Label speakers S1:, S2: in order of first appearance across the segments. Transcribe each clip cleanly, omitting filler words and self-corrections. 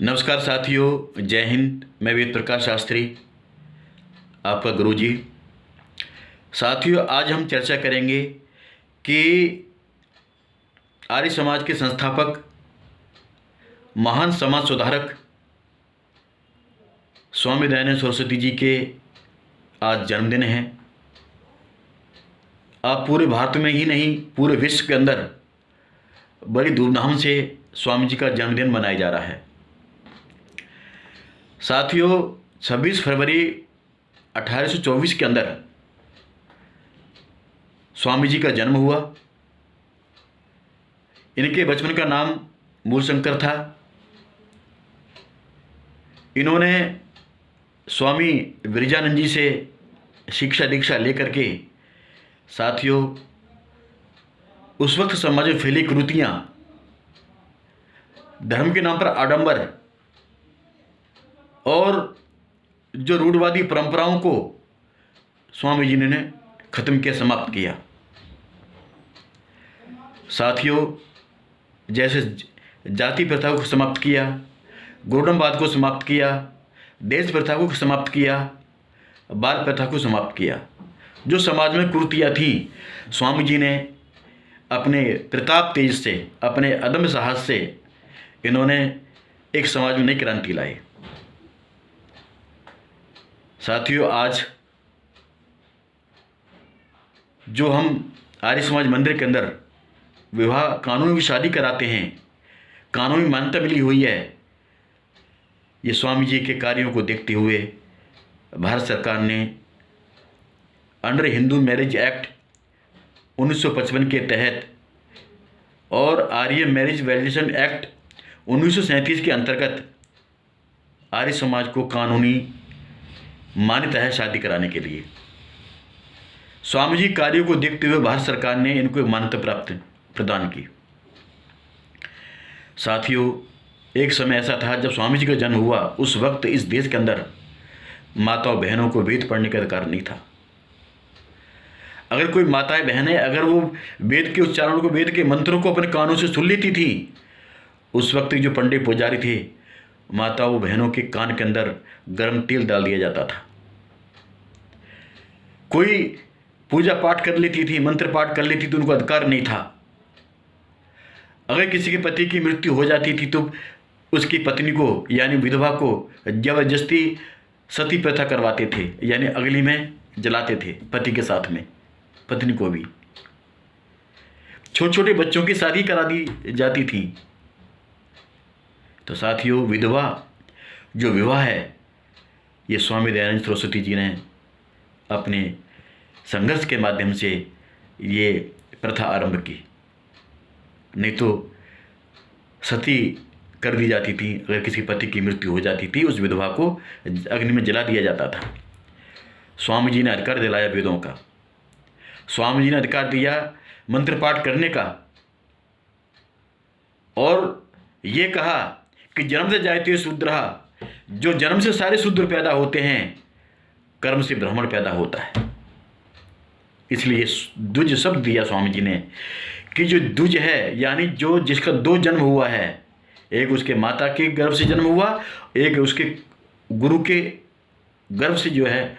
S1: नमस्कार साथियों, जय हिंद। मैं वेद प्रकाश शास्त्री, आपका गुरुजी। साथियों, आज हम चर्चा करेंगे कि आर्य समाज के संस्थापक, महान समाज सुधारक स्वामी दयानंद सरस्वती जी के आज जन्मदिन है। आप पूरे भारत में ही नहीं, पूरे विश्व के अंदर बड़ी धूमधाम से स्वामी जी का जन्मदिन मनाया जा रहा है। साथियों, 26 फरवरी 1824 के अंदर स्वामी जी का जन्म हुआ। इनके बचपन का नाम मूलशंकर था। इन्होंने स्वामी विरजानंद जी से शिक्षा दीक्षा लेकर के साथियों उस वक्त समाज में फैली कुरीतियाँ, धर्म के नाम पर आडंबर और जो रूढ़वादी परंपराओं को स्वामी जी ने खत्म किया, समाप्त किया। साथियों, जैसे जाति प्रथा को समाप्त किया, गोंडमवाद को समाप्त किया, देश प्रथा को समाप्त किया, बाल प्रथा को समाप्त किया, जो समाज में कुरीतियाँ थीं, स्वामी जी ने अपने प्रताप तेज से, अपने अदम्य साहस से इन्होंने एक समाज में नई क्रांति लाई। साथियों, आज जो हम आर्य समाज मंदिर के अंदर विवाह कानूनी शादी कराते हैं, कानूनी मान्यता मिली हुई है, ये स्वामी जी के कार्यों को देखते हुए भारत सरकार ने अंडर हिंदू मैरिज एक्ट 1955 के तहत और आर्य मैरिज वैलिडेशन एक्ट 1937 के अंतर्गत आर्य समाज को कानूनी मान्यता है शादी कराने के लिए। स्वामी जी कार्यों को देखते हुए भारत सरकार ने इनको एक मान्यता प्रदान की। साथियों, एक समय ऐसा था जब स्वामी जी का जन्म हुआ, उस वक्त इस देश के अंदर माताओं बहनों को वेद पढ़ने का अधिकार नहीं था। अगर कोई माताएं बहनें अगर वो वेद के उच्चारण को, वेद के मंत्रों को अपने कानों से सुन लेती थी, उस वक्त जो पंडित पुजारी थे, माताओं बहनों के कान के अंदर गर्म तेल डाल दिया जाता था। कोई पूजा पाठ कर लेती थी, मंत्र पाठ कर लेती थी, उनको अधिकार नहीं था। अगर किसी के पति की मृत्यु हो जाती थी तो उसकी पत्नी को यानी विधवा को जबरदस्ती सती प्रथा करवाते थे, यानी अग्नि में जलाते थे पति के साथ में पत्नी को भी। छोटे छोटे बच्चों की शादी करा दी जाती थी। तो साथियों, विधवा जो विवाह है, ये स्वामी दयानंद सरस्वती जी ने अपने संघर्ष के माध्यम से ये प्रथा आरंभ की। नहीं तो सती कर दी जाती थी। अगर किसी पति की मृत्यु हो जाती थी, उस विधवा को अग्नि में जला दिया जाता था। स्वामी जी ने अधिकार दिलाया वेदों का, स्वामी जी ने अधिकार दिया मंत्र पाठ करने का, और ये कहा कि जन्म से जायते शूद्रः, जो जन्म से सारे शूद्र पैदा होते हैं, कर्म से ब्राह्मण पैदा होता है। इसलिए द्विज शब्द दिया स्वामी जी ने कि जो द्विज है, यानी जो जिसका दो जन्म हुआ है, एक उसके माता के गर्भ से जन्म हुआ, एक उसके गुरु के गर्भ से जो है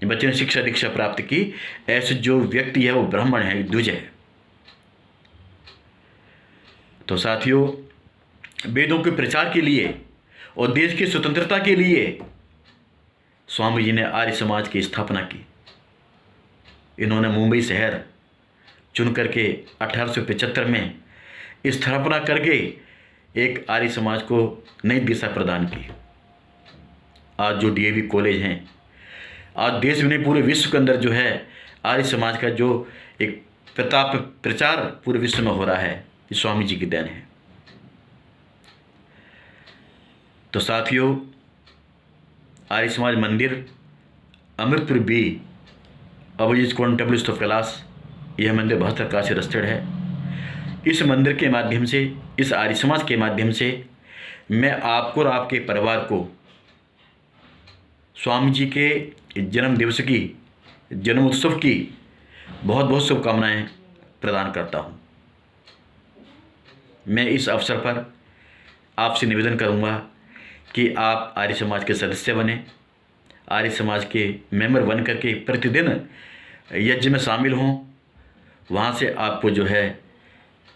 S1: बच्चे ने शिक्षा दीक्षा प्राप्त की, ऐसे जो व्यक्ति है वो ब्राह्मण है, द्विज है। तो साथियों, वेदों के प्रचार के लिए और देश की स्वतंत्रता के लिए स्वामी जी ने आर्य समाज की स्थापना की। इन्होंने मुंबई शहर चुन करके 1875 में स्थापना करके एक आर्य समाज को नई दिशा प्रदान की। आज जो डीएवी कॉलेज हैं, आज देश में नहीं पूरे विश्व के अंदर जो है आर्य समाज का जो एक प्रचार पूरे विश्व में हो रहा है, ये स्वामी जी की देन है। तो साथियों, आर्य समाज मंदिर अमृतपुर बी अभिजीत कॉन्टेम्पल ऑफ कैलाश, यह मंदिर 72 काशी से रजिस्टर्ड है। इस मंदिर के माध्यम से, इस आर्य समाज के माध्यम से मैं आपको और आपके परिवार को स्वामी जी के जन्म दिवस की, जन्म उत्सव की बहुत बहुत शुभकामनाएं प्रदान करता हूँ। मैं इस अवसर पर आपसे निवेदन करूँगा कि आप आर्य समाज के सदस्य बने, आर्य समाज के मेंबर बन करके प्रतिदिन यज्ञ में शामिल हों। वहाँ से आपको जो है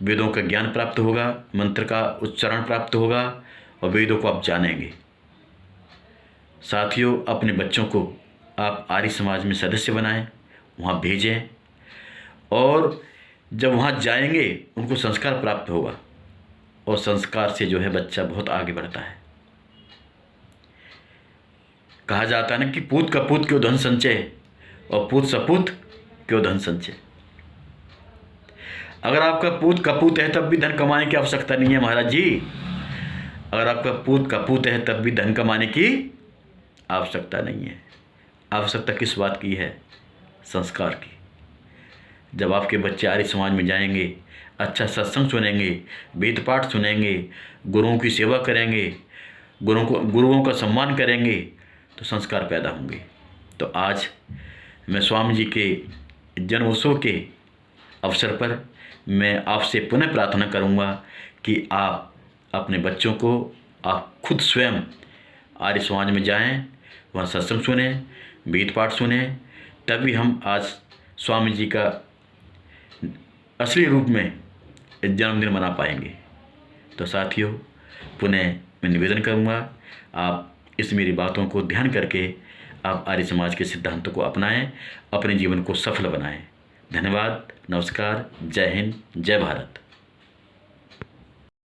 S1: वेदों का ज्ञान प्राप्त होगा, मंत्र का उच्चारण प्राप्त होगा और वेदों को आप जानेंगे। साथियों, अपने बच्चों को आप आर्य समाज में सदस्य बनाएं, वहाँ भेजें और जब वहाँ जाएंगे उनको संस्कार प्राप्त होगा और संस्कार से जो है बच्चा बहुत आगे बढ़ता है। कहा जाता है ना कि पूत कपूत क्यों धन संचय और पूत सपूत क्यों धन संचय। अगर आपका पूत कपूत है तब भी धन कमाने की आवश्यकता नहीं है महाराज जी। अगर आपका पूत कपूत है तब भी धन कमाने की आवश्यकता नहीं है। आवश्यकता किस बात की है? संस्कार की। जब आपके बच्चे आर्य समाज में जाएंगे, अच्छा सत्संग सुनेंगे, वेद पाठ सुनेंगे, गुरुओं की सेवा करेंगे, गुरुओं का सम्मान करेंगे तो संस्कार पैदा होंगे। तो आज मैं स्वामी जी के जन्मोत्सव के अवसर पर मैं आपसे पुनः प्रार्थना करूंगा कि आप अपने बच्चों को आप खुद स्वयं आर्य समाज में जाएं, वहाँ सत्संग सुने, वेद पाठ सुने, तभी हम आज स्वामी जी का असली रूप में जन्मदिन मना पाएंगे। तो साथियों, पुनः मैं निवेदन करूंगा आप इस मेरी बातों को ध्यान करके आप आर्य समाज के सिद्धांतों को अपनाएं, अपने जीवन को सफल बनाएं। धन्यवाद, नमस्कार, जय हिंद, जय भारत।